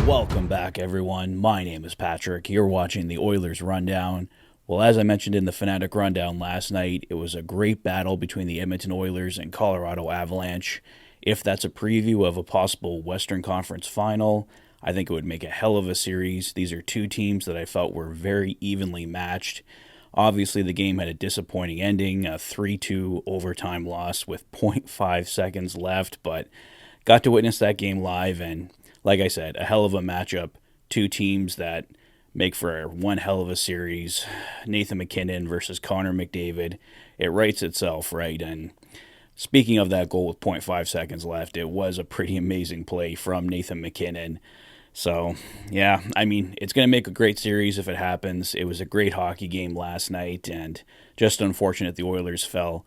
Welcome back, everyone. My name is Patrick. You're watching the Oilers Rundown. Well, as I mentioned in the Fanatic Rundown last night, it was a great battle between the Edmonton Oilers and Colorado Avalanche. If that's a preview of a possible Western Conference final, I think it would make a hell of a series. These are two teams that I felt were very evenly matched. Obviously, the game had a disappointing ending, a 3-2 overtime loss with 0.5 seconds left, but got to witness that game live, and like I said, a hell of a matchup. Two teams that make for one hell of a series. Nathan MacKinnon versus Connor McDavid. It writes itself, right? And speaking of that goal with 0.5 seconds left, it was a pretty amazing play from Nathan MacKinnon. So, yeah, I mean, it's going to make a great series if it happens. It was a great hockey game last night, and just unfortunate the Oilers fell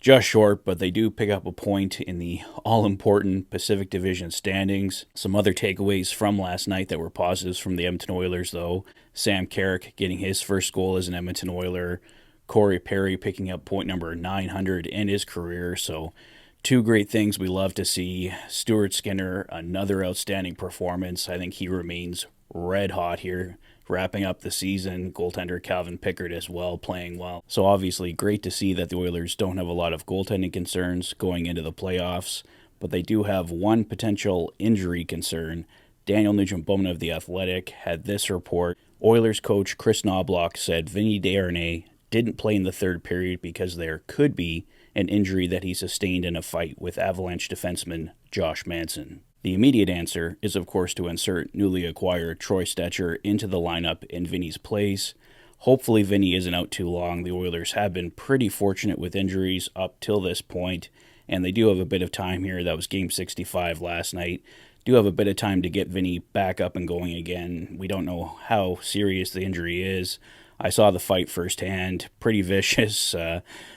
just short, but they do pick up a point in the all-important Pacific Division standings. Some other takeaways from last night that were positives from the Edmonton Oilers, though. Sam Carrick getting his first goal as an Edmonton Oiler. Corey Perry picking up point number 900 in his career, so two great things we love to see. Stuart Skinner, another outstanding performance. I think he remains red hot here, wrapping up the season. Goaltender Calvin Pickard as well, playing well. So obviously great to see that the Oilers don't have a lot of goaltending concerns going into the playoffs, but they do have one potential injury concern. Daniel Nugent-Bowman of The Athletic had this report. Oilers coach Chris Knobloch said Vinny Desharnais didn't play in the third period because there could be an injury that he sustained in a fight with Avalanche defenseman Josh Manson. The immediate answer is, of course, to insert newly acquired Troy Stecher into the lineup in Vinny's place. Hopefully Vinny isn't out too long. The Oilers have been pretty fortunate with injuries up till this point, and they do have a bit of time here. That was Game 65 last night. Do have a bit of time to get Vinny back up and going again. We don't know how serious the injury is. I saw the fight firsthand. Pretty vicious.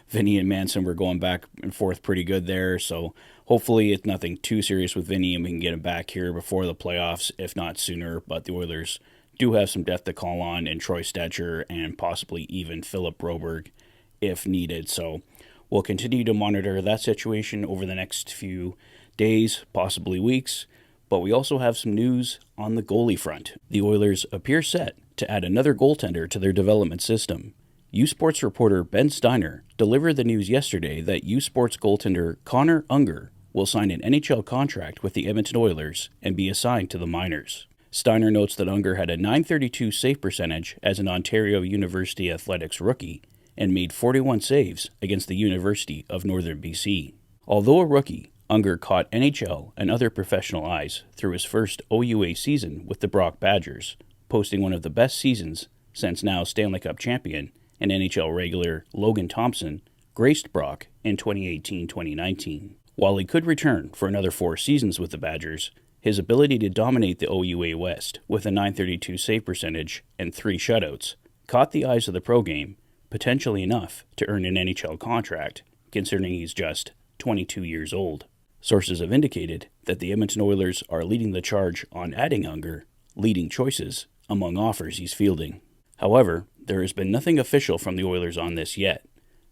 Vinny and Manson were going back and forth pretty good there, so hopefully it's nothing too serious with Vinny and we can get him back here before the playoffs, if not sooner. But the Oilers do have some depth to call on in Troy Stecher and possibly even Philip Broberg if needed. So we'll continue to monitor that situation over the next few days, possibly weeks. But we also have some news on the goalie front. The Oilers appear set to add another goaltender to their development system. U Sports reporter Ben Steiner delivered the news yesterday that U Sports goaltender Connor Ungar will sign an NHL contract with the Edmonton Oilers and be assigned to the minors. Steiner notes that Ungar had a .932 save percentage as an Ontario University Athletics rookie and made 41 saves against the University of Northern BC. Although a rookie, Ungar caught NHL and other professional eyes through his first OUA season with the Brock Badgers, posting one of the best seasons since now Stanley Cup champion and NHL regular Logan Thompson graced Brock in 2018-2019. While he could return for another 4 seasons with the Badgers, his ability to dominate the OUA West with a .932 save percentage and 3 shutouts caught the eyes of the pro game, potentially enough to earn an NHL contract, considering he's just 22 years old. Sources have indicated that the Edmonton Oilers are leading the charge on adding Ungar, leading choices among offers he's fielding. However, there has been nothing official from the Oilers on this yet.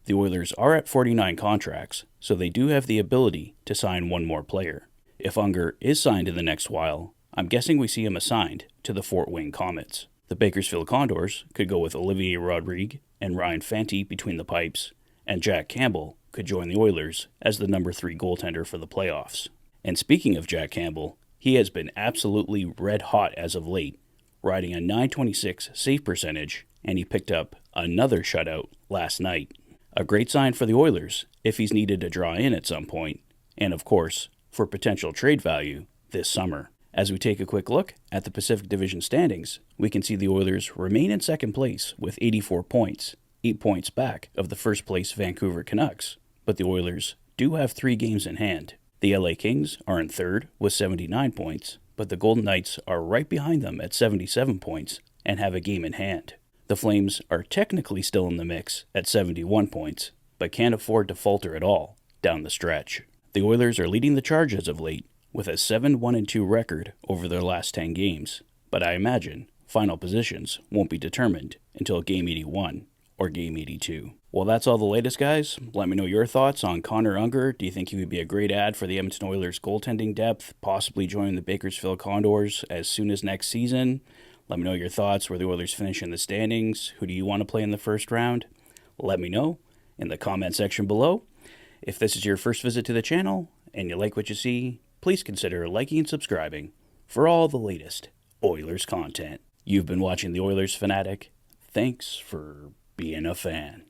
The Oilers are at 49 contracts, so they do have the ability to sign one more player. If Ungar is signed in the next while, I'm guessing we see him assigned to the Fort Wayne Komets. The Bakersfield Condors could go with Olivier Rodrigue and Ryan Fanti between the pipes, and Jack Campbell could join the Oilers as the number 3 goaltender for the playoffs. And speaking of Jack Campbell, he has been absolutely red hot as of late, riding a .926 save percentage, and he picked up another shutout last night. A great sign for the Oilers if he's needed to draw in at some point, and of course, for potential trade value this summer. As we take a quick look at the Pacific Division standings, we can see the Oilers remain in second place with 84 points, 8 points back of the first place Vancouver Canucks, but the Oilers do have 3 games in hand. The LA Kings are in third with 79 points, but the Golden Knights are right behind them at 77 points and have a game in hand. The Flames are technically still in the mix at 71 points, but can't afford to falter at all down the stretch. The Oilers are leading the charge as of late with a 7-1-2 record over their last 10 games, but I imagine final positions won't be determined until Game 81 or Game 82. Well, that's all the latest, guys. Let me know your thoughts on Connor Ungar. Do you think he would be a great add for the Edmonton Oilers goaltending depth, possibly joining the Bakersfield Condors as soon as next season? Let me know your thoughts where the Oilers finish in the standings. Who do you want to play in the first round? Let me know in the comment section below. If this is your first visit to the channel and you like what you see, please consider liking and subscribing for all the latest Oilers content. You've been watching the Oilers Fanatic. Thanks for being a fan.